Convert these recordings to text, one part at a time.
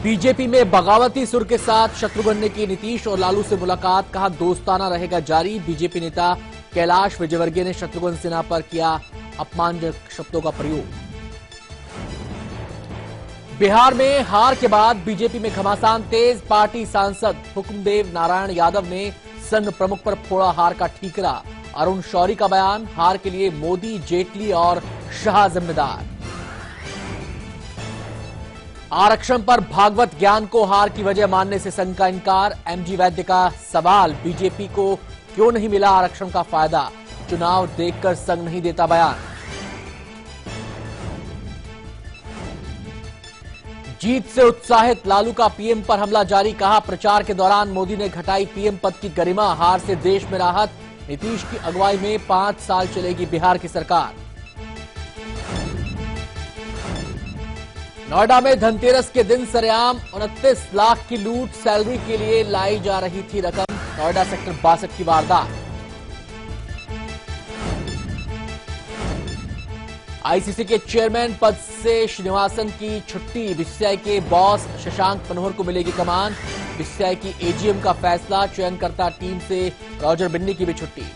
BJP में बगावती सुर के साथ शत्रुघ्न ने की नीतीश और लालू से मुलाकात, कहा दोस्ताना रहेगा जारी। बीजेपी नेता कैलाश विजयवर्गीय ने शत्रुघ्न सिन्हा पर किया अपमानजनक शब्दों का प्रयोग। बिहार में हार के बाद बीजेपी में घमासान तेज। पार्टी सांसद हुक्मदेव नारायण यादव ने संघ प्रमुख पर फोड़ा हार का ठीकरा। अरुण शौरी का बयान, हार के लिए मोदी, जेटली और शाह जिम्मेदार। आरक्षण पर भागवत ज्ञान को हार की वजह मानने से संघ का इनकार। एमजी वैद्य का सवाल, बीजेपी को क्यों नहीं मिला आरक्षण का फायदा, चुनाव देखकर संघ नहीं देता बयान। जीत से उत्साहित लालू का पीएम पर हमला जारी, कहा प्रचार के दौरान मोदी ने घटाई पीएम पद की गरिमा। हार से देश में राहत, नीतीश की अगुवाई में 5 साल चलेगी बिहार की सरकार। नोएडा में धनतेरस के दिन सरेआम 29 लाख की लूट, सैलरी के लिए लाई जा रही थी रकम। नोएडा सेक्टर 62 की वारदात। आईसीसी के चेयरमैन पद से श्रीनिवासन की छुट्टी, बीसीसीआई के बॉस शशांक मनोहर को मिलेगी कमान। बीसीसीआई की एजीएम का फैसला, चयनकर्ता टीम से रॉजर बिन्नी की भी छुट्टी।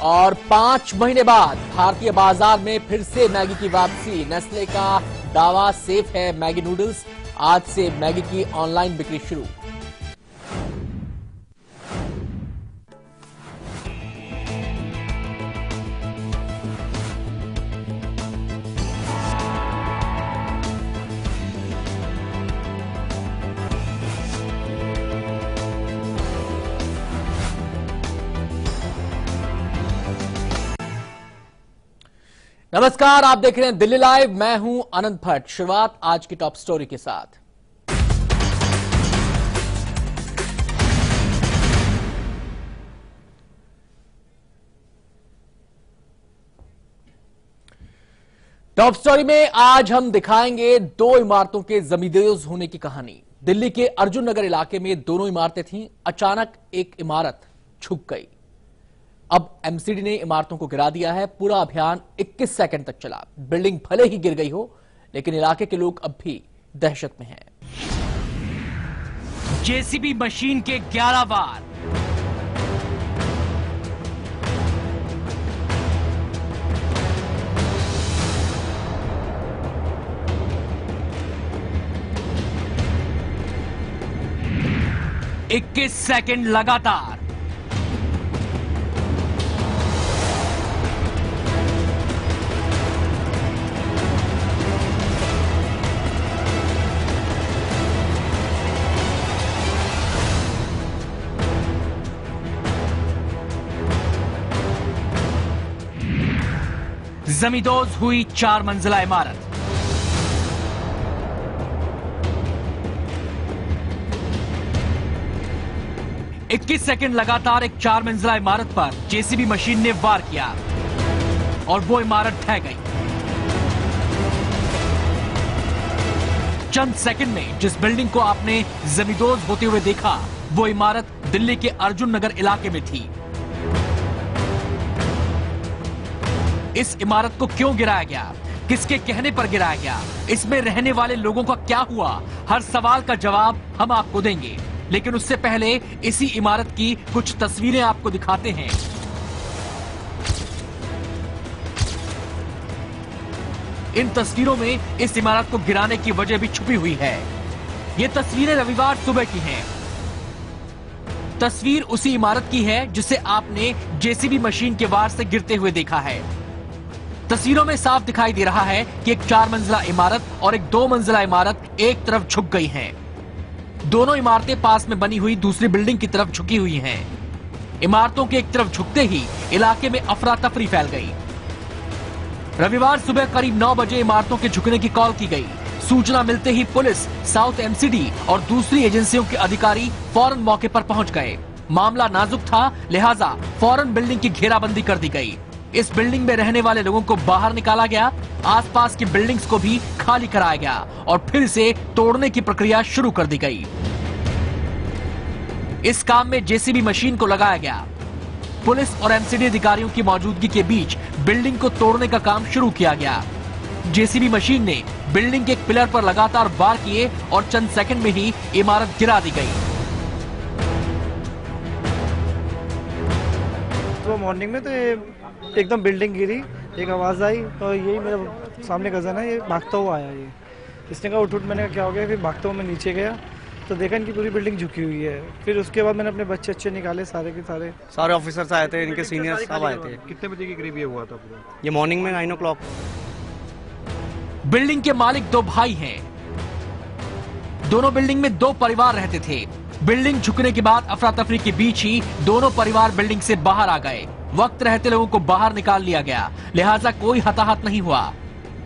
और 5 महीने बाद भारतीय बाजार में फिर से मैगी की वापसी। नेस्ले का दावा, सेफ है मैगी नूडल्स। आज से मैगी की ऑनलाइन बिक्री शुरू। नमस्कार, आप देख रहे हैं दिल्ली लाइव। मैं हूं अनंत भट्ट। शुरुआत आज की टॉप स्टोरी के साथ। टॉप स्टोरी में आज हम दिखाएंगे 2 इमारतों के जमींदोज होने की कहानी। दिल्ली के अर्जुन नगर इलाके में दोनों इमारतें थीं, अचानक एक इमारत झुक गई। अब एमसीडी ने इमारतों को गिरा दिया है। पूरा अभियान 21 सेकंड तक चला। बिल्डिंग भले ही गिर गई हो, लेकिन इलाके के लोग अब भी दहशत में हैं। जेसीबी मशीन के 11 वार, इक्कीस सेकंड लगातार। जमींदोज हुई 4 मंजिला इमारत। इक्कीस सेकंड लगातार एक 4 मंजिला इमारत पर जेसीबी मशीन ने वार किया और वो इमारत ढह गई। चंद सेकंड में जिस बिल्डिंग को आपने जमींदोज होते हुए देखा, वो इमारत दिल्ली के अर्जुन नगर इलाके में थी। इस इमारत को क्यों गिराया गया, किसके कहने पर गिराया गया, इसमें रहने वाले लोगों का क्या हुआ, हर सवाल का जवाब हम आपको देंगे। लेकिन उससे पहले इसी इमारत की कुछ तस्वीरें आपको दिखाते हैं। इन तस्वीरों में इस इमारत को गिराने की वजह भी छुपी हुई है। ये तस्वीरें रविवार सुबह की हैं। तस्वीर उसी इमारत की है जिसे आपने जेसीबी मशीन के वार से गिरते हुए देखा है। तस्वीरों में साफ दिखाई दे रहा है कि एक 4 मंजिला इमारत और एक 2 मंजिला इमारत एक तरफ झुक गई हैं। दोनों इमारतें पास में बनी हुई दूसरी बिल्डिंग की तरफ झुकी हुई हैं। इमारतों के एक तरफ झुकते ही इलाके में अफरा तफरी फैल गई। रविवार सुबह करीब 9 बजे इमारतों के झुकने की कॉल की गई। सूचना मिलते ही पुलिस, साउथ एमसीडी और दूसरी एजेंसियों के अधिकारी फौरन मौके पर पहुंच गए। मामला नाजुक था, लिहाजा फौरन बिल्डिंग की घेराबंदी कर दी गई। इस बिल्डिंग में रहने वाले लोगों को बाहर निकाला गया, आसपास की बिल्डिंग्स को भी खाली कराया गया और फिर से तोड़ने की प्रक्रिया शुरू कर दी गई। इस काम में जेसीबी मशीन को लगाया गया। पुलिस और एमसीडी अधिकारियों की मौजूदगी के बीच बिल्डिंग को तोड़ने का काम शुरू किया गया। जेसीबी मशीन ने बिल्डिंग के एक पिलर पर लगातार वार किए और चंद सेकंड में ही इमारत गिरा दी गई। तो मॉर्निंग में तो ये एकदम बिल्डिंग गिरी, एक आवाज़ आई और यही मेरा सामने कज़न है, ये भागता हुआ आया। ये इसने कहा उठ उठ, मैंने कहा क्या हो गया, फिर भागता हुआ मैं नीचे गया तो देखा इनकी पूरी बिल्डिंग झुकी हुई है। फिर उसके बाद मैंने अपने बच्चे अच्छे निकाले, सारे के सारे ऑफिसर्स आए थे, इनके सीनियर्स सब आए थे। कितने बजे के करीब ये हुआ था पूरा? ये मॉर्निंग में 9 o'clock। बिल्डिंग के मालिक 2 भाई हैं। दोनों बिल्डिंग में 2 परिवार रहते थे। बिल्डिंग झुकने के बाद अफरा तफरी के बीच ही दोनों परिवार बिल्डिंग से बाहर आ गए। वक्त रहते लोगों को बाहर निकाल लिया गया, लिहाजा कोई हताहत नहीं हुआ।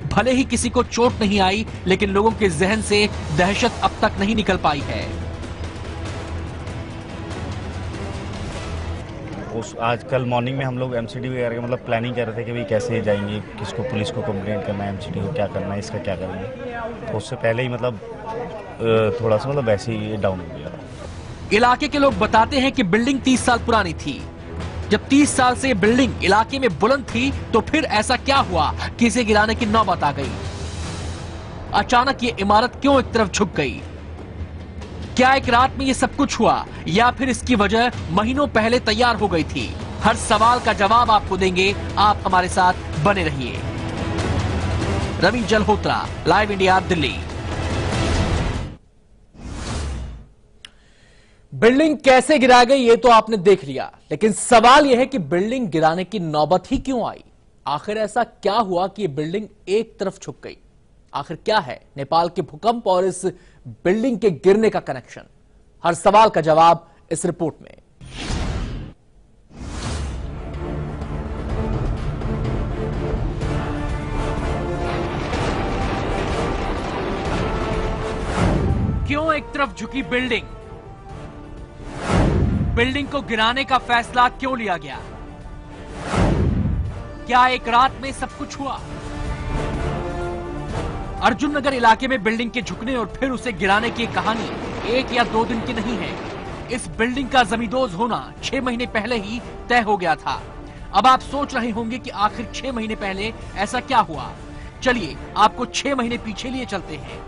भले ही किसी को चोट नहीं आई, लेकिन लोगों के जहन से दहशत अब तक नहीं निकल पाई है। आज कल मॉर्निंग में हम लोग एमसीडी वगैरह मतलब प्लानिंग कर रहे थे कि भाई कैसे जाएंगे, किसको पुलिस को कंप्लेंट करना है, एमसीडी को क्या करना है, इसका क्या करेंगे। तो उससे पहले ही मतलब थोड़ा सा मतलब वैसे ही डाउन हो गया। इलाके के लोग बताते हैं कि बिल्डिंग 30 साल पुरानी थी। जब 30 साल से ये बिल्डिंग इलाके में बुलंद थी तो फिर ऐसा क्या हुआ कि इसे गिराने की नौबत आ गई? अचानक ये इमारत क्यों एक तरफ झुक गई? क्या एक रात में ये सब कुछ हुआ या फिर इसकी वजह महीनों पहले तैयार हो गई थी? हर सवाल का जवाब आपको देंगे, आप हमारे साथ बने रहिए। Ravi Jalhotra, live India, Delhi. Building कैसे गिरा गई ये तो आपने देख लिया, लेकिन सवाल यह है कि बिल्डिंग गिराने की नौबत ही क्यों आई? आखिर ऐसा क्या हुआ कि ये बिल्डिंग एक तरफ झुक गई? आखिर क्या है नेपाल के भूकंप और इस बिल्डिंग के गिरने का कनेक्शन? हर सवाल का जवाब इस रिपोर्ट में। क्यों एक तरफ झुकी बिल्डिंग? बिल्डिंग को गिराने का फैसला क्यों लिया गया? क्या एक रात में सब कुछ हुआ? अर्जुन नगर इलाके में बिल्डिंग के झुकने और फिर उसे गिराने की कहानी 1 या 2 दिन की नहीं है। इस बिल्डिंग का जमींदोज होना 6 महीने पहले ही तय हो गया था। अब आप सोच रहे होंगे कि आखिर 6 महीने पहले ऐसा क्या हुआ। चलिए आपको 6 महीने पीछे लिए चलते हैं।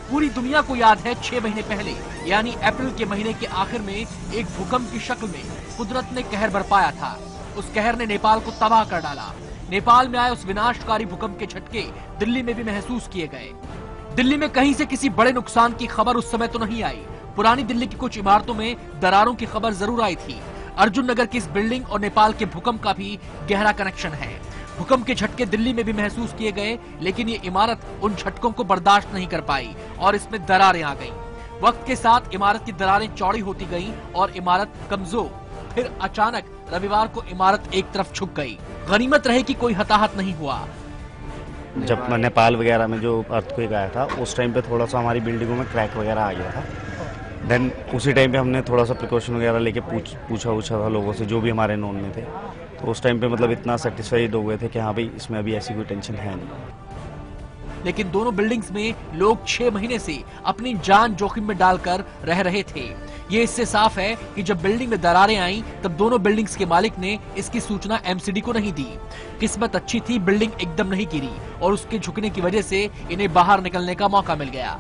पूरी दुनिया को याद है 6 महीने पहले यानी अप्रैल के महीने के आखिर में एक भूकंप की शक्ल में कुदरत ने कहर बरपाया था। उस कहर ने नेपाल को तबाह कर डाला। नेपाल में आए उस विनाशकारी भूकंप के झटके दिल्ली में भी महसूस किए गए। दिल्ली में कहीं से किसी बड़े नुकसान की खबर उस समय तो नहीं आई। पुरानी दिल्ली की कुछ इमारतों में दरारों की खबर जरूर आई थी। अर्जुन नगर की इस बिल्डिंग और नेपाल के भूकंप का भी गहरा कनेक्शन है। भूकंप के झटके दिल्ली में भी महसूस किए गए, लेकिन ये इमारत उन झटकों को बर्दाश्त नहीं कर पाई और इसमें दरारें आ गईं। वक्त के साथ इमारत की दरारें चौड़ी होती गईं और इमारत कमजोर। फिर अचानक रविवार को इमारत एक तरफ झुक गई। गनीमत रहे कि कोई हताहत नहीं हुआ। जब नेपाल वगैरह में जो अर्थक्वेक आया था उस टाइम पे थोड़ा सा हमारी बिल्डिंगों में क्रैक वगैरह आ गया था। देन उसी टाइम पे हमने थोड़ा सा प्रिकॉशन वगैरह लेके पूछा था लोगों से जो भी हमारे नोन में थे। तो उस टाइम पे मतलब इतना सेटिस्फाइड हो गए थे कि हाँ भाई इसमें अभी ऐसी कोई टेंशन है नहीं। लेकिन दोनों बिल्डिंग्स में लोग 6 महीने से अपनी जान जोखिम में डालकर रह रहे थे। ये इससे साफ है कि जब बिल्डिंग में दरारें आईं तब दोनों बिल्डिंग्स के मालिक ने इसकी सूचना एमसीडी को नहीं दी। किस्मत अच्छी थी, बिल्डिंग एकदम नहीं गिरी और उसके झुकने की वजह से इन्हें बाहर निकलने का मौका मिल गया।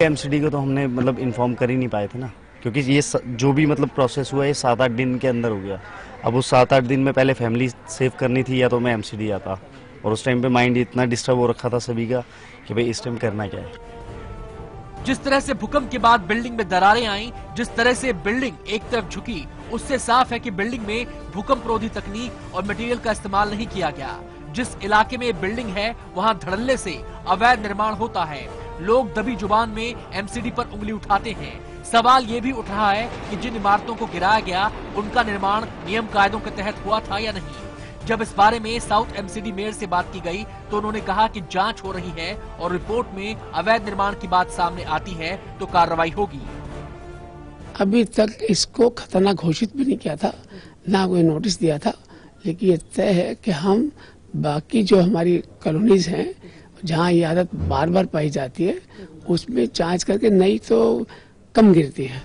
एमसीडी को तो हमने मतलब इन्फॉर्म कर ही नहीं पाए थे ना, क्योंकि ये जो भी मतलब प्रोसेस हुआ ये 7-8 दिन के अंदर हो गया। अब उस 7-8 दिन में पहले फैमिली सेव करनी थी या तो मैं एमसीडी आता, और उस टाइम पे माइंड इतना डिस्टर्ब हो रखा था सभी का कि भाई इस टाइम करना क्या है। जिस तरह से भूकंप के बाद बिल्डिंग में दरारें आईं, जिस तरह से बिल्डिंग एक तरफ झुकी, उससे साफ है कि बिल्डिंग में भूकंपरोधी तकनीक और मटेरियल का इस्तेमाल नहीं किया गया। जिस इलाके में बिल्डिंग है वहां धड़ल्ले से अवैध निर्माण होता है। लोग दबी जुबान में एमसीडी पर उंगली उठाते हैं। सवाल ये भी उठ रहा है कि जिन इमारतों को गिराया गया उनका निर्माण नियम कायदों के तहत हुआ था या नहीं। जब इस बारे में साउथ एमसीडी मेयर से बात की गई तो उन्होंने कहा कि जांच हो रही है और रिपोर्ट में अवैध निर्माण की बात सामने आती है तो कार्रवाई होगी। अभी तक इसको खतरनाक घोषित भी नहीं किया था, ना कोई नोटिस दिया था, लेकिन ये तय है कि हम बाकी जो हमारी कॉलोनीज हैं जहाँ ये आदत बार बार पाई जाती है उसमें जांच करके नहीं तो कम गिरती है।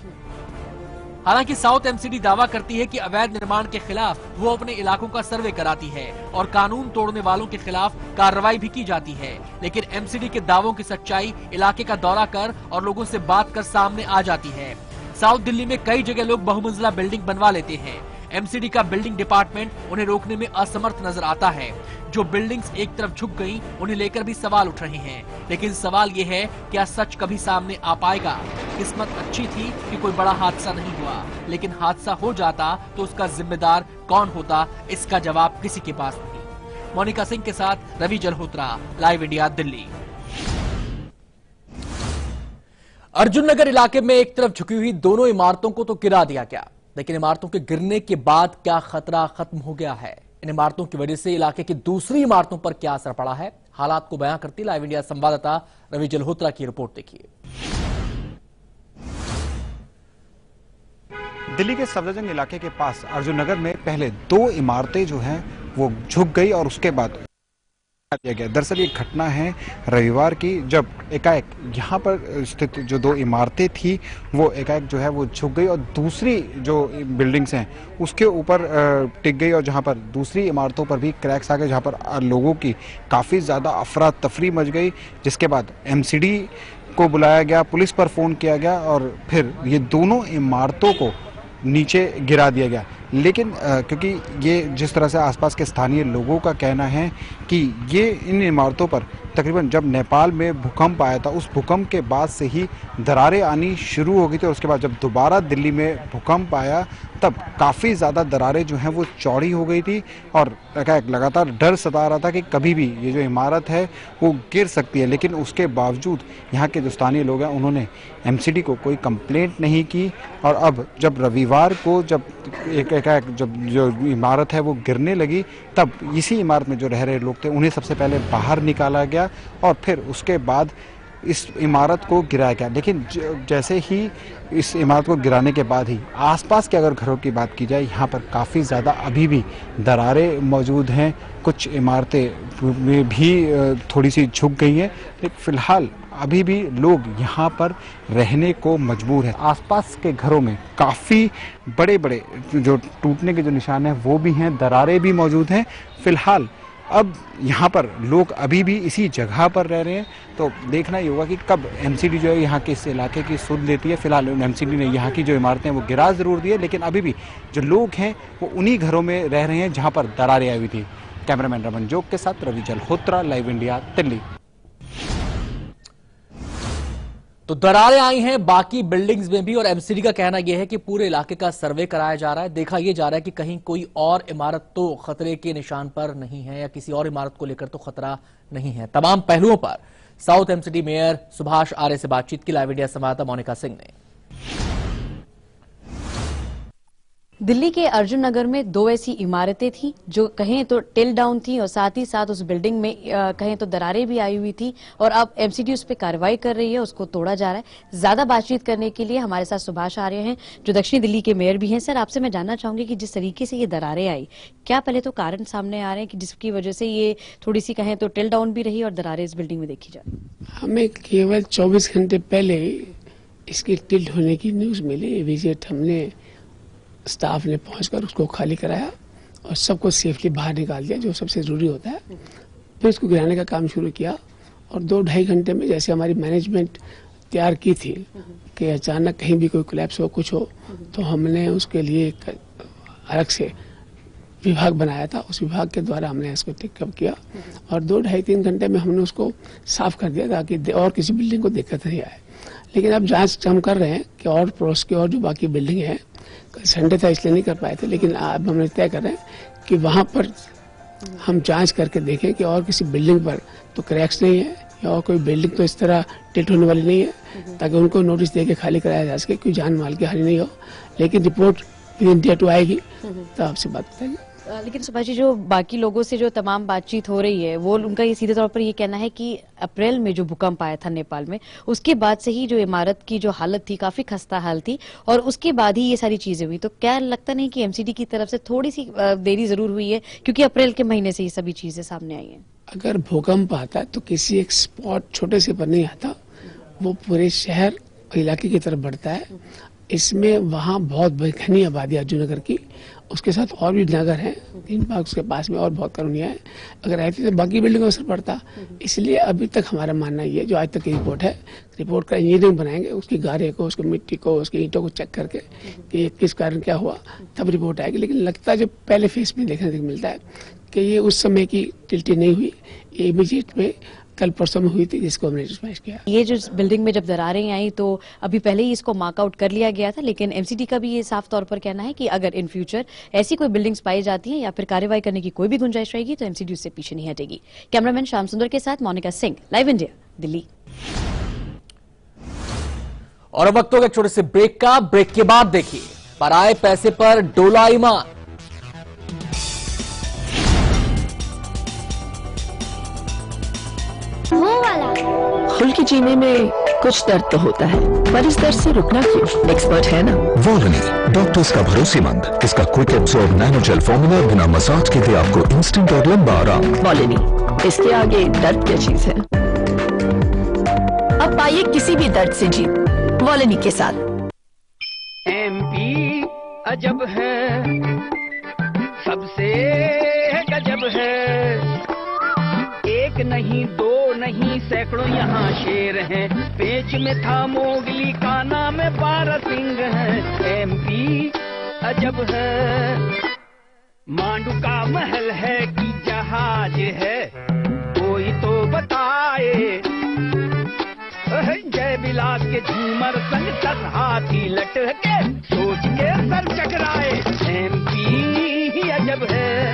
हालांकि साउथ एमसीडी दावा करती है कि अवैध निर्माण के खिलाफ वो अपने इलाकों का सर्वे कराती है और कानून तोड़ने वालों के खिलाफ कार्रवाई भी की जाती है, लेकिन एमसीडी के दावों की सच्चाई इलाके का दौरा कर और लोगों से बात कर सामने आ जाती है। साउथ दिल्ली में कई जगह लोग बहुमंजिला बिल्डिंग बनवा लेते हैं। एमसीडी का बिल्डिंग डिपार्टमेंट उन्हें रोकने में असमर्थ नजर आता है। जो बिल्डिंग्स एक तरफ झुक गईं, उन्हें लेकर भी सवाल उठ रहे हैं, लेकिन सवाल ये है, क्या सच कभी सामने आ पाएगा? किस्मत अच्छी थी कि कोई बड़ा हादसा नहीं हुआ, लेकिन हादसा हो जाता तो उसका जिम्मेदार कौन होता, इसका जवाब किसी के पास नहीं। मोनिका सिंह के साथ रवि जल्होत्रा, लाइव इंडिया, दिल्ली। अर्जुन नगर इलाके में एक तरफ झुकी हुई दोनों इमारतों को तो गिरा दिया गया, लेकिन इमारतों के गिरने के बाद क्या खतरा खत्म हो गया है? इन इमारतों की वजह से इलाके की दूसरी इमारतों पर क्या असर पड़ा है? हालात को बयां करती लाइव इंडिया संवाददाता रवि जल्होत्रा की रिपोर्ट देखिए। दिल्ली के सफदरजंग इलाके के पास अर्जुन नगर में पहले दो इमारतें जो हैं वो झुक गई और उसके बाद दिया गया। दरअसल ये घटना है रविवार की, जब एकाएक यहाँ पर स्थित जो दो इमारतें थी वो एकाएक जो है वो झुक गई और दूसरी जो बिल्डिंग्स हैं उसके ऊपर टिक गई और जहाँ पर दूसरी इमारतों पर भी क्रैक्स आ गए, जहाँ पर लोगों की काफ़ी ज़्यादा अफरा तफरी मच गई, जिसके बाद एमसीडी को बुलाया गया, पुलिस पर फ़ोन किया गया और फिर ये दोनों इमारतों को नीचे गिरा दिया गया। लेकिन क्योंकि ये जिस तरह से आसपास के स्थानीय लोगों का कहना है कि ये इन इमारतों पर तकरीबन जब नेपाल में भूकंप आया था उस भूकंप के बाद से ही दरारें आनी शुरू हो गई थी और उसके बाद जब दोबारा दिल्ली में भूकंप आया तब काफ़ी ज़्यादा दरारें जो हैं वो चौड़ी हो गई थी और लगातार डर सता रहा था कि कभी भी ये जो इमारत है वो गिर सकती है। लेकिन उसके बावजूद यहाँ के जो स्थानीय लोग हैं उन्होंने एमसीडी को कोई कंप्लेंट नहीं की और अब जब रविवार को जब जब जो इमारत है वो गिरने लगी तब इसी इमारत में जो रह रहे लोग थे उन्हें सबसे पहले बाहर निकाला गया और फिर उसके बाद इस इमारत को गिराया गया। लेकिन जैसे ही इस इमारत को गिराने के बाद ही आसपास के अगर घरों की बात की जाए यहाँ पर काफ़ी ज़्यादा अभी भी दरारें मौजूद हैं, कुछ इमारतें में भी थोड़ी सी झुक गई हैं, लेकिन फिलहाल अभी भी लोग यहाँ पर रहने को मजबूर हैं। आसपास के घरों में काफ़ी बड़े बड़े जो टूटने के जो निशान हैं वो भी हैं, दरारें भी मौजूद हैं। फिलहाल अब यहाँ पर लोग अभी भी इसी जगह पर रह रहे हैं, तो देखना ही होगा कि कब एमसीडी जो है यहाँ के इस इलाके की सुध लेती है। फिलहाल एमसीडी ने यहाँ की जो इमारतें हैं वो गिरा ज़रूर दी है, लेकिन अभी भी जो लोग हैं वो उन्हीं घरों में रह रहे हैं जहाँ पर दरारें आई हुई थी। कैमरामैन रमन जोग के साथ रवि जल्होत्रा, लाइव इंडिया, दिल्ली। तो दरारें आई हैं बाकी बिल्डिंग्स में भी और एमसीडी का कहना यह है कि पूरे इलाके का सर्वे कराया जा रहा है, देखा यह जा रहा है कि कहीं कोई और इमारत तो खतरे के निशान पर नहीं है या किसी और इमारत को लेकर तो खतरा नहीं है। तमाम पहलुओं पर साउथ एमसीडी मेयर सुभाष आर्य से बातचीत की लाइव इंडिया संवाददाता मोनिका सिंह ने। दिल्ली के अर्जुन नगर में दो ऐसी इमारतें थी जो कहें तो टिल डाउन थी और साथ ही साथ उस बिल्डिंग में कहें तो दरारें भी आई हुई थी और अब एमसीडी उस पर कार्रवाई कर रही है, उसको तोड़ा जा रहा है। ज्यादा बातचीत करने के लिए हमारे साथ सुभाष आर्य हैं जो दक्षिणी दिल्ली के मेयर भी हैं। सर, आपसे मैं जानना चाहूंगी कि जिस तरीके से ये दरारें आई, क्या पहले तो कारण सामने आ रहे हैं कि जिसकी वजह से ये थोड़ी सी कहें तो टिल डाउन भी रही और दरारें इस बिल्डिंग में देखी जा रही? हमें केवल 24 घंटे पहले इसकी टिल्ट होने की न्यूज मिली। विजिट हमने स्टाफ ने पहुंचकर उसको खाली कराया और सबको सेफली बाहर निकाल दिया, जो सबसे जरूरी होता है। फिर उसको गिराने का काम शुरू किया और 2-2.5 घंटे में जैसे हमारी मैनेजमेंट तैयार की थी कि अचानक कहीं भी कोई कोलैप्स हो, कुछ हो, तो हमने उसके लिए एक अलग से विभाग बनाया था। उस विभाग के द्वारा हमने इसको टेकअप किया और 2-2.5-3 घंटे में हमने उसको साफ कर दिया ताकि और किसी बिल्डिंग को दिक्कत नहीं आए। लेकिन अब जांच हम कर रहे हैं कि और पड़ोस की और जो बाकी बिल्डिंग है, कल संडे था इसलिए नहीं कर पाए थे, लेकिन अब हम तय कर रहे हैं कि वहां पर हम जांच करके देखें कि और किसी बिल्डिंग पर तो क्रैक्स नहीं है या और कोई बिल्डिंग तो इस तरह टिल्ट होने वाली नहीं है, ताकि उनको नोटिस देके खाली कराया जा सके, कोई जान माल की हानि नहीं हो। लेकिन रिपोर्ट विदिन डे 2 आएगी तो आपसे बात बताएंगे। लेकिन सुभाष जी, जो बाकी लोगों से जो तमाम बातचीत हो रही है वो उनका ये सीधे तौर पर ये कहना है कि अप्रैल में जो भूकंप आया था नेपाल में, उसके बाद से ही जो इमारत की जो हालत थी काफी खस्ता हाल थी और उसके बाद ही ये सारी चीजें हुई। तो क्या लगता नहीं कि एमसीडी की तरफ से थोड़ी सी देरी जरूर हुई है, क्योंकि अप्रैल के महीने से ये सभी चीजें सामने आई हैं? अगर भूकंप आता तो किसी एक स्पॉट छोटे से पर नहीं आता, वो पूरे शहर और इलाके की तरफ बढ़ता है। इसमें वहाँ बहुत घनी आबादी है अर्जुन नगर की, उसके साथ और भी नगर हैं, 3 बाग उसके पास में और बहुत कॉलोनियाँ हैं। अगर रहती तो बाकी बिल्डिंगों पर असर पड़ता। इसलिए अभी तक हमारा मानना ये जो आज तक की रिपोर्ट है, रिपोर्ट का इंजीनियरिंग बनाएंगे, उसकी गारे को, उसकी मिट्टी को, उसकी ईंटों को चेक करके कि किस कारण क्या हुआ, तब रिपोर्ट आएगी। लेकिन लगता है जो पहले फेस में देखने को मिलता है कि ये उस समय की टिल्टी नहीं हुई, ये इमीडिएट में कल परसों में हुई थी, जिसको हमने डिस्पैच किया। ये जो बिल्डिंग में जब दरारें आई तो अभी पहले ही इसको मार्कआउट कर लिया गया था, लेकिन एमसीडी का भी ये साफ तौर पर कहना है कि अगर इन फ्यूचर ऐसी कोई बिल्डिंग्स पाई जाती हैं या फिर कार्रवाई करने की कोई भी गुंजाइश रहेगी तो एमसीडी उससे पीछे नहीं हटेगी। कैमरामैन श्याम सुंदर के साथ मोनिका सिंह, लाइव इंडिया, दिल्ली। और अब वक्त हो गया छोटे से ब्रेक का। ब्रेक के बाद देखिए पराए पैसे पर डोला ईमान। खुल के जीने में कुछ दर्द तो होता है, पर इस दर्द से रुकना क्यों? एक्सपर्ट है ना वॉलनी, डॉक्टर्स का भरोसेमंद। इसका क्विक एब्सॉर्ब नैनोजेल फॉर्मूला बिना मसाज के दे आपको इंस्टेंट और लंबा आराम। वॉलनी, इसके आगे दर्द क्या चीज है? अब पाइए किसी भी दर्द से जीत वॉलनी के साथ। एमपी अजब है, सबसे गजब है, एक नहीं दो नहीं सैकड़ों यहाँ शेर हैं, पेच में था मोगली का नाम 12 सिंह है। एमपी अजब है, मांडू का महल है कि जहाज है, कोई तो बताए। जय विलास के झूमर संग 10 हाथी लटके, सोच के सर चकराए। एमपी अजब है,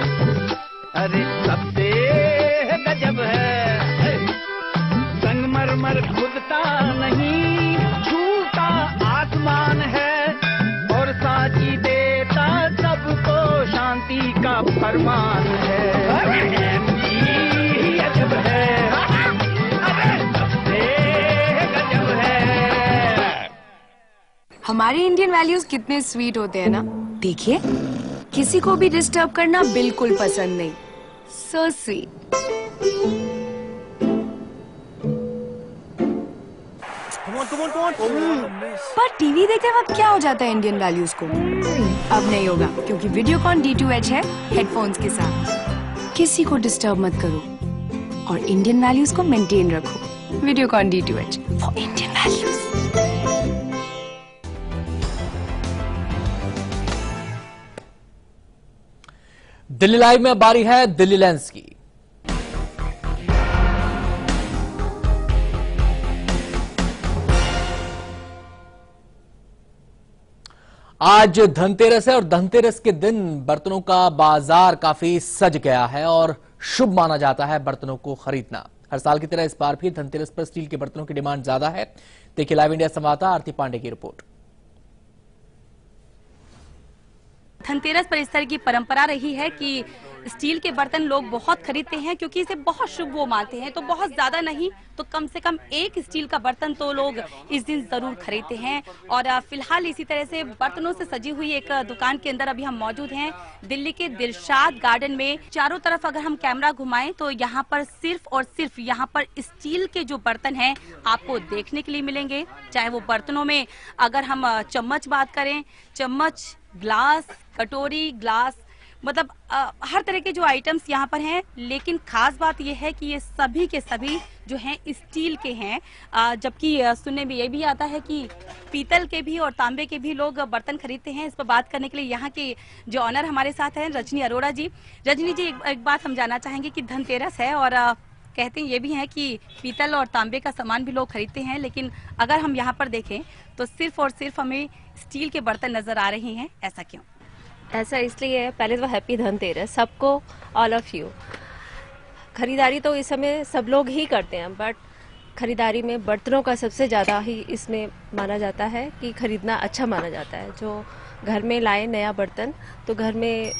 अरे सबसे गजब है, संगमरमर खुदता नहीं, झूठा आसमान है, और साची देता सबको शांति का फरमान है। एमपी अजब है, अरे सबसे गजब है। हमारे इंडियन वैल्यूज कितने स्वीट होते हैं ना। देखिए, किसी को भी डिस्टर्ब करना बिल्कुल पसंद नहीं। So sweet. पर टीवी देखते वक्त क्या हो जाता है इंडियन वैल्यूज को? अब नहीं होगा, क्योंकि वीडियोकॉन D2H है हेडफोन्स के साथ। किसी को डिस्टर्ब मत करो और इंडियन वैल्यूज को मेंटेन रखो। Videocon D2H for Indian values. Delhi live में बारी है दिल्ली लेंस की। आज धनतेरस है और धनतेरस के दिन बर्तनों का बाजार काफी सज गया है और शुभ माना जाता है बर्तनों को खरीदना। हर साल की तरह इस बार भी धनतेरस पर स्टील के बर्तनों की डिमांड ज्यादा है। देखिए लाइव इंडिया संवाददाता आरती पांडे की रिपोर्ट। धनतेरस पर इस तरह की परंपरा रही है कि स्टील के बर्तन लोग बहुत खरीदते हैं, क्योंकि इसे बहुत शुभ वो मानते हैं। तो बहुत ज्यादा नहीं तो कम से कम एक स्टील का बर्तन तो लोग इस दिन जरूर खरीदते हैं। और फिलहाल इसी तरह से बर्तनों से सजी हुई एक दुकान के अंदर अभी हम मौजूद हैं, दिल्ली के दिलशाद गार्डन में। चारों तरफ अगर हम कैमरा घुमाएं तो यहाँ पर सिर्फ और सिर्फ यहाँ पर स्टील के जो बर्तन हैं आपको देखने के लिए मिलेंगे। चाहे वो बर्तनों में अगर हम चम्मच बात करें, चम्मच, ग्लास, कटोरी, ग्लास, मतलब हर तरह के जो आइटम्स यहाँ पर हैं। लेकिन खास बात यह है कि ये सभी के सभी जो हैं स्टील के हैं, जबकि सुनने में ये भी आता है कि पीतल के भी और तांबे के भी लोग बर्तन खरीदते हैं। इस पर बात करने के लिए यहाँ के जो ऑनर हमारे साथ हैं रजनी अरोड़ा जी। रजनी जी, एक बात हम जानना चाहेंगे कि धनतेरस है और कहते हैं ये भी है कि पीतल और तांबे का सामान भी लोग खरीदते हैं, लेकिन अगर हम यहाँ पर देखें तो सिर्फ और सिर्फ हमें स्टील के बर्तन नजर आ रहे हैं। ऐसा क्यों? ऐसा इसलिए है, पहले तो हैप्पी धनतेरस सबको, ऑल ऑफ यू। खरीदारी तो इस समय सब लोग ही करते हैं, बट खरीदारी में बर्तनों का सबसे ज़्यादा ही इसमें माना जाता है कि खरीदना अच्छा माना जाता है। जो घर में लाए नया बर्तन तो घर में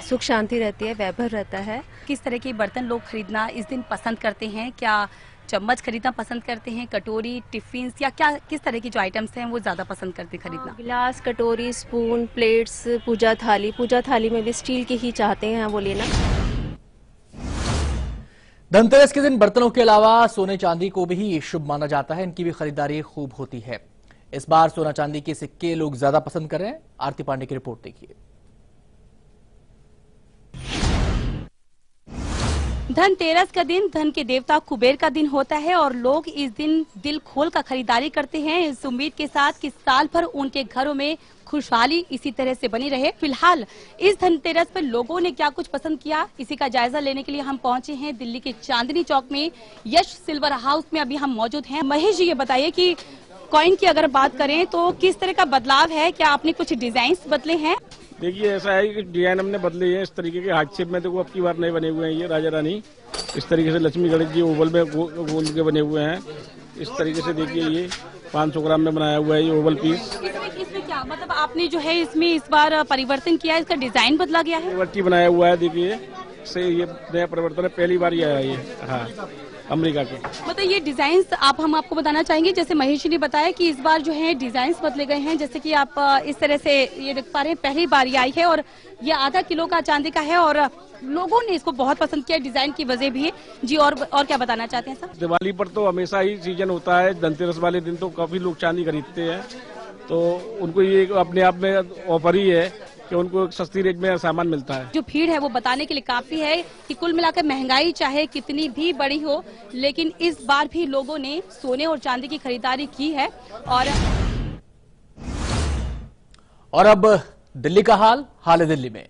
सुख शांति रहती है, वैभव रहता है। किस तरह के बर्तन लोग खरीदना इस दिन पसंद करते हैं? क्या चम्मच खरीदना पसंद करते हैं, कटोरी, टिफिन, या क्या किस तरह की जो आइटम्स हैं वो ज्यादा पसंद करते हैं खरीदना? गिलास, कटोरी, स्पून, प्लेट्स, पूजा थाली में भी स्टील की ही चाहते हैं वो लेना। धनतेरस के दिन बर्तनों के अलावा सोने चांदी को भी शुभ माना जाता है, इनकी भी खरीदारी खूब होती है। इस बार सोना चांदी के सिक्के लोग ज्यादा पसंद कर रहे हैं। आरती पांडे की रिपोर्ट देखिए। धनतेरस का दिन धन के देवता कुबेर का दिन होता है और लोग इस दिन दिल खोल कर खरीदारी करते हैं, इस उम्मीद के साथ कि साल भर उनके घरों में खुशहाली इसी तरह से बनी रहे। फिलहाल इस धनतेरस पर लोगों ने क्या कुछ पसंद किया, इसी का जायजा लेने के लिए हम पहुंचे हैं दिल्ली के चांदनी चौक में। यश सिल्वर हाउस में अभी हम मौजूद हैं। महेश जी, ये बताइए कि कॉइन की अगर बात करें तो किस तरह का बदलाव है, क्या आपने कुछ डिजाइन बदले हैं? देखिए, ऐसा है कि डिजाइन हमने बदले हैं। इस तरीके के हार्ट शेप में देखो अब की बार नए बने हुए हैं ये राजा रानी। इस तरीके से लक्ष्मी गणेश जी ओवल में गोल्ड के बने हुए हैं। इस तरीके से देखिए ये 500 ग्राम में बनाया हुआ है ये ओवल पीस। इसमें क्या मतलब आपने जो है इसमें इस बार परिवर्तन किया है, इसका डिजाइन बदला गया है? वर्टी बनाया हुआ है, देखिए से ये नया परिवर्तन है, पहली बार ये आया ये। हाँ, अमेरिका के। मतलब ये डिजाइन्स हम आपको बताना चाहेंगे, जैसे महेश जी ने बताया कि इस बार जो है डिजाइन्स बदले गए हैं। जैसे कि आप इस तरह से ये देख पा रहे हैं, पहली बार ये आई है और ये आधा किलो का चांदी का है और लोगों ने इसको बहुत पसंद किया, डिजाइन की वजह भी है जी। और क्या बताना चाहते हैं सर? दिवाली पर तो हमेशा ही सीजन होता है, धनतेरस वाले दिन तो काफी लोग चांदी खरीदते हैं, तो उनको ये अपने आप में ऑफर ही है कि उनको एक सस्ती रेट में सामान मिलता है। जो भीड़ है वो बताने के लिए काफी है कि कुल मिलाकर महंगाई चाहे कितनी भी बड़ी हो, लेकिन इस बार भी लोगों ने सोने और चांदी की खरीदारी की है। और अब दिल्ली का हाल है दिल्ली में।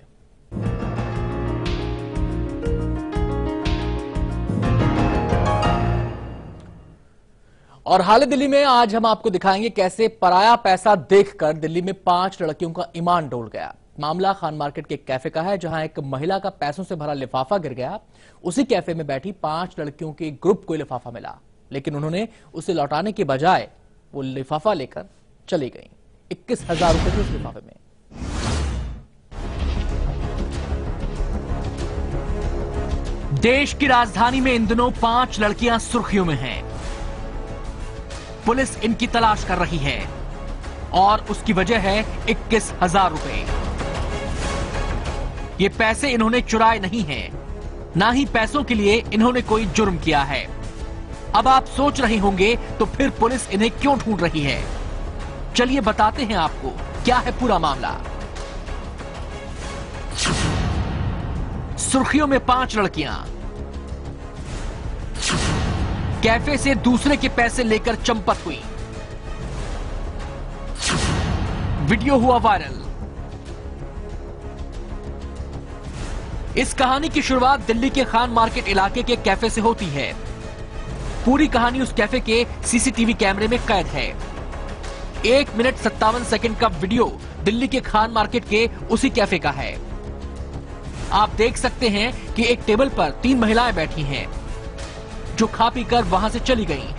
और हाल दिल्ली में आज हम आपको दिखाएंगे कैसे पराया पैसा देखकर दिल्ली में 5 लड़कियों का ईमान डोल गया। मामला खान मार्केट के एक कैफे का है, जहां एक महिला का पैसों से भरा लिफाफा गिर गया। उसी कैफे में बैठी 5 लड़कियों के ग्रुप को लिफाफा मिला, लेकिन उन्होंने उसे लौटाने के बजाय वो लिफाफा लेकर चली गई। 21,000 रुपए थे उस लिफाफे में। देश की राजधानी में इन दिनों 5 लड़कियां सुर्खियों में हैं। पुलिस इनकी तलाश कर रही है और उसकी वजह है 21,000 रुपए। ये पैसे इन्होंने चुराए नहीं हैं, ना ही पैसों के लिए इन्होंने कोई जुर्म किया है। अब आप सोच रहे होंगे तो फिर पुलिस इन्हें क्यों ढूंढ रही है? चलिए बताते हैं आपको क्या है पूरा मामला। सुर्खियों में 5 लड़कियां कैफे से दूसरे के पैसे लेकर चंपत हुई। वीडियो हुआ वायरल। इस कहानी की शुरुआत दिल्ली के खान मार्केट इलाके के कैफे से होती है। पूरी कहानी उस कैफे के सीसीटीवी कैमरे में कैद है। 1 मिनट 57 सेकंड का वीडियो दिल्ली के खान मार्केट के उसी कैफे का है। आप देख सकते हैं कि एक टेबल पर 3 महिलाएं बैठी हैं, जो खा पी कर वहां से चली गईं।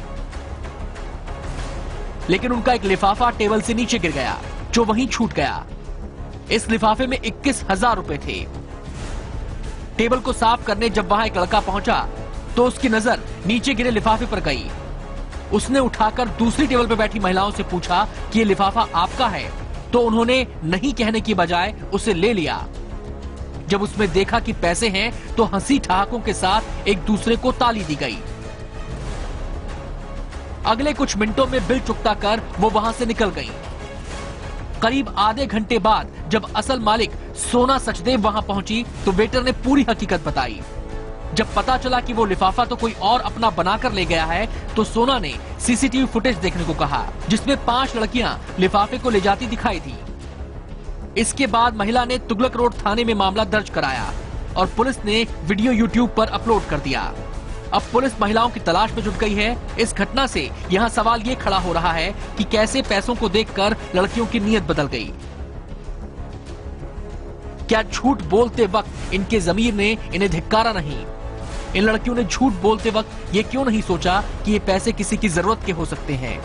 लेकिन उनका एक लिफाफा टेबल से नीचे गिर गया, जो वहीं छूट गया। इस लिफाफे में 21,000 रुपए थे। टेबल को साफ करने जब वहां एक लड़का पहुंचा तो उसकी नजर नीचे गिरे लिफाफे पर गई। उसने उठाकर दूसरी टेबल पर बैठी महिलाओं से पूछा कि ये लिफाफा आपका है, तो उन्होंने नहीं कहने की बजाय उसे ले लिया। जब उसमें देखा कि पैसे हैं तो हंसी ठहाकों के साथ एक दूसरे को ताली दी गई। अगले कुछ मिनटों में बिल चुकता कर वो वहां से निकल गई। करीब आधे घंटे बाद जब असल मालिक सोना सचदेव वहां पहुंची तो वेटर ने पूरी हकीकत बताई। जब पता चला कि वो लिफाफा तो कोई और अपना बनाकर ले गया है, तो सोना ने सीसीटीवी फुटेज देखने को कहा, जिसमें 5 लड़कियां लिफाफे को ले जाती दिखाई थी। इसके बाद महिला ने तुगलक रोड थाने में मामला दर्ज कराया और पुलिस ने वीडियो यूट्यूब पर अपलोड कर दिया। अब पुलिस महिलाओं की तलाश में जुट गई है। इस घटना से यहाँ सवाल ये खड़ा हो रहा है कि कैसे पैसों को देखकर लड़कियों की नीयत बदल गई। क्या झूठ बोलते वक्त इनके ज़मीर ने इन्हें धिक्कारा नहीं? इन लड़कियों ने झूठ बोलते वक्त ये क्यों नहीं सोचा कि ये पैसे किसी की जरूरत के हो सकते हैं?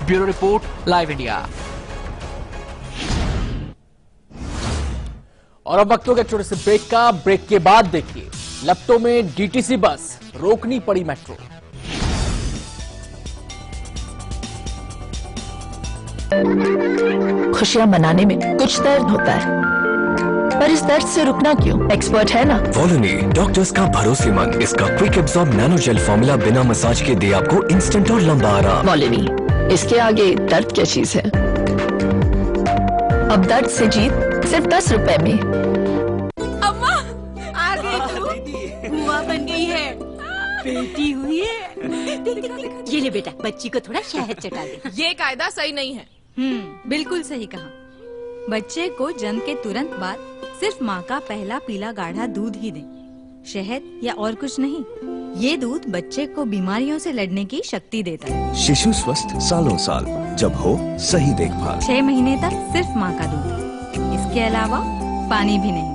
Bureau report, live India. और अब वक्त हो गया छोटे से ब्रेक का। ब्रेक के बाद देखिए, लपटों में डीटीसी बस, रोकनी पड़ी मेट्रो। खुशियां मनाने में कुछ दर्द होता है, पर इस दर्द से रुकना क्यों? एक्सपर्ट है ना वॉलोनी, डॉक्टर्स का भरोसेमंद। इसका quick absorb nano gel formula बिना मसाज के दे आपको इंस्टेंट और लंबा आराम। वॉलोनी। इसके आगे दर्द क्या चीज है। अब दर्द से जीत सिर्फ 10 रुपए में। अम्मा आ गई तू, बुआ बन गई है, बेटी हुई है। ये ले बेटा, बच्ची को थोड़ा शहद चटा दे। ये कायदा सही नहीं है। बिल्कुल सही कहा। बच्चे को जन्म के तुरंत बाद सिर्फ माँ का पहला पीला गाढ़ा दूध ही दें, शहद या और कुछ नहीं। ये दूध बच्चे को बीमारियों से लड़ने की शक्ति देता है। शिशु स्वस्थ सालों साल, जब हो सही देखभाल। 6 महीने तक सिर्फ माँ का दूध, इसके अलावा पानी भी नहीं।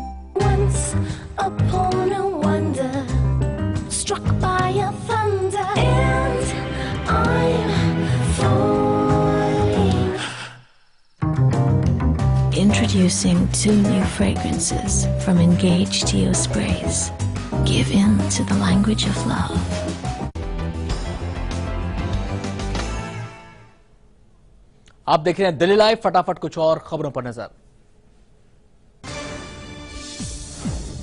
Introducing 2 new fragrances from Engage Deo Sprays. Give in to the language of love. आप देख रहे हैं दिल्ली लाइव। फटाफट कुछ और खबरों पर नजर।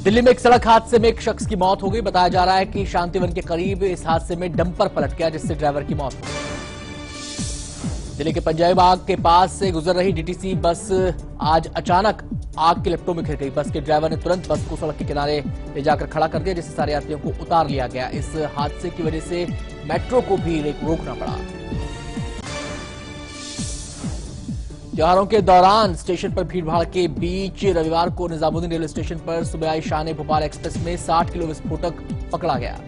दिल्ली में एक सड़क हादसे में एक शख्स की मौत हो गई। बताया जा रहा है कि शांतिवन के करीब इस हादसे में डंपर पलट गया, जिससे ड्राइवर की मौत हो गई। दिल्ली के पंजाबी बाग के पास से गुजर रही डीटीसी बस आज अचानक आग की लपटों में घिर गई। बस के ड्राइवर ने तुरंत बस को सड़क के किनारे ले जाकर खड़ा कर दिया, जिससे सारे यात्रियों को उतार लिया गया। इस हादसे की वजह से मेट्रो को भी रोकना पड़ा। त्योहारों के दौरान स्टेशन पर भीड़भाड़ के बीच रविवार को निजामुद्दीन रेलवे स्टेशन पर सुबह आई शान भोपाल एक्सप्रेस में 60 किलो विस्फोटक पकड़ा गया।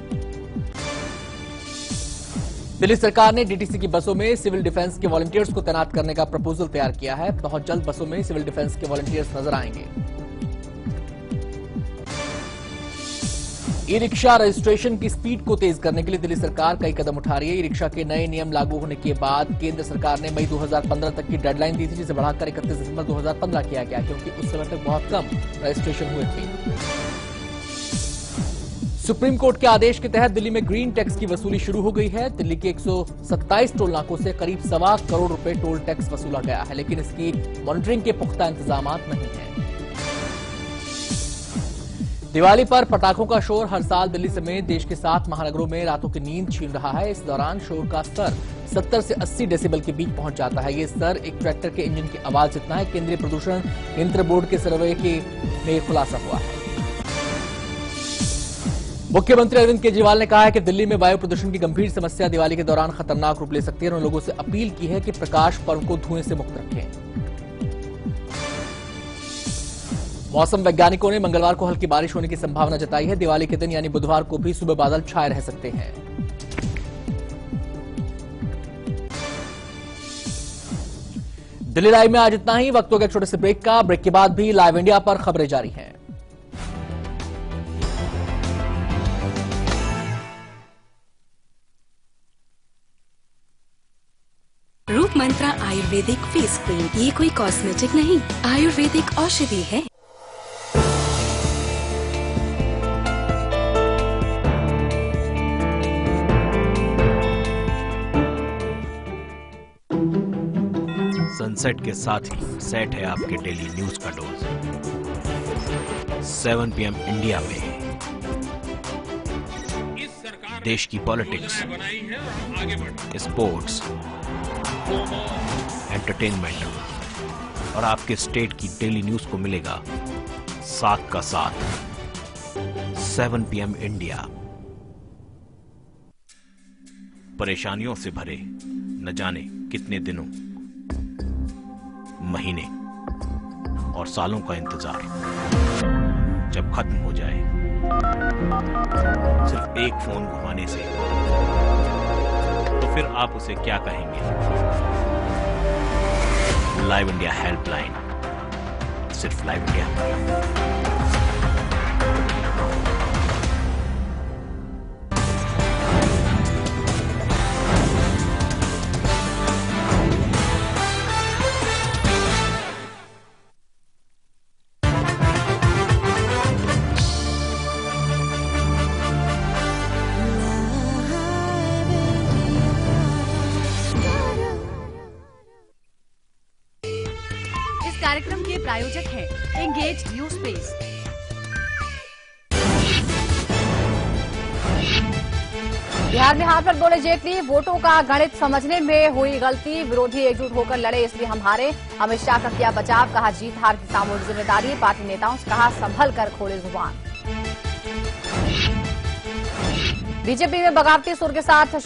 दिल्ली सरकार ने डीटीसी की बसों में सिविल डिफेंस के वॉलंटियर्स को तैनात करने का प्रपोजल तैयार किया है। बहुत जल्द बसों में सिविल डिफेंस के वॉलंटियर्स नजर आएंगे। ई रिक्शा रजिस्ट्रेशन की स्पीड को तेज करने के लिए दिल्ली सरकार कई कदम उठा रही है। ई रिक्शा के नए नियम लागू होने के बाद केंद्र सरकार ने मई 2015 तक की डेडलाइन दी थी, जिसे बढ़ाकर 31 दिसंबर 2015 किया गया, क्योंकि उस समय तक बहुत कम रजिस्ट्रेशन हुए थे। सुप्रीम कोर्ट के आदेश के तहत दिल्ली में ग्रीन टैक्स की वसूली शुरू हो गई है। दिल्ली के 127 टोल नाकों से करीब 1.25 करोड़ रुपए टोल टैक्स वसूला गया है, लेकिन इसकी मॉनिटरिंग के पुख्ता इंतजाम नहीं है। दिवाली पर पटाखों का शोर हर साल दिल्ली समेत देश के 7 महानगरों में रातों की नींद छीन रहा है। इस दौरान शोर का स्तर 70 से 80 डेसिबल के बीच पहुंच जाता है। ये स्तर एक ट्रैक्टर के इंजन की आवाज जितना है। केंद्रीय प्रदूषण नियंत्रण बोर्ड के सर्वे में खुलासा हुआ है। मुख्यमंत्री अरविंद केजरीवाल ने कहा है कि दिल्ली में वायु प्रदूषण की गंभीर समस्या दिवाली के दौरान खतरनाक रूप ले सकती है। उन्होंने लोगों से अपील की है कि प्रकाश पर्व को धुएं से मुक्त रखें। मौसम वैज्ञानिकों ने मंगलवार को हल्की बारिश होने की संभावना जताई है। दिवाली के दिन यानी बुधवार को भी सुबह बादल छाए रह सकते हैं। दिल्ली लाइव में आज इतना ही। वक्त हो गया छोटे से ब्रेक का। ब्रेक के बाद भी लाइव इंडिया पर खबरें जारी हैं। रूप मंत्रा आयुर्वेदिक फेस क्रीम, ये कोई कॉस्मेटिक नहीं, आयुर्वेदिक औषधि है। सनसेट के साथ ही सेट है आपके डेली न्यूज का डोज। 7 PM इंडिया में देश की पॉलिटिक्स, स्पोर्ट्स, एंटरटेनमेंट और आपके स्टेट की डेली न्यूज को मिलेगा साथ का साथ। 7 PM इंडिया, परेशानियों से भरे न जाने कितने दिनों, महीने और सालों का इंतजार जब खत्म हो जाए, सिर्फ एक फोन घुमाने से, तो फिर आप उसे क्या कहेंगे? लाइव इंडिया हेल्पलाइन, सिर्फ लाइव इंडिया। कार्यक्रम के प्रायोजक हैं एंगेज डियो स्पेस। बिहार में हार पर बोले जेटली, वोटों का गणित समझने में हुई गलती, विरोधी एकजुट होकर लड़े इसलिए हम हारे। अमित शाह का किया बचाव, कहा जीत हार की सामूहिक जिम्मेदारी। पार्टी नेताओं से कहा संभल कर खोले जुबान। बीजेपी में बगावती सुर के साथ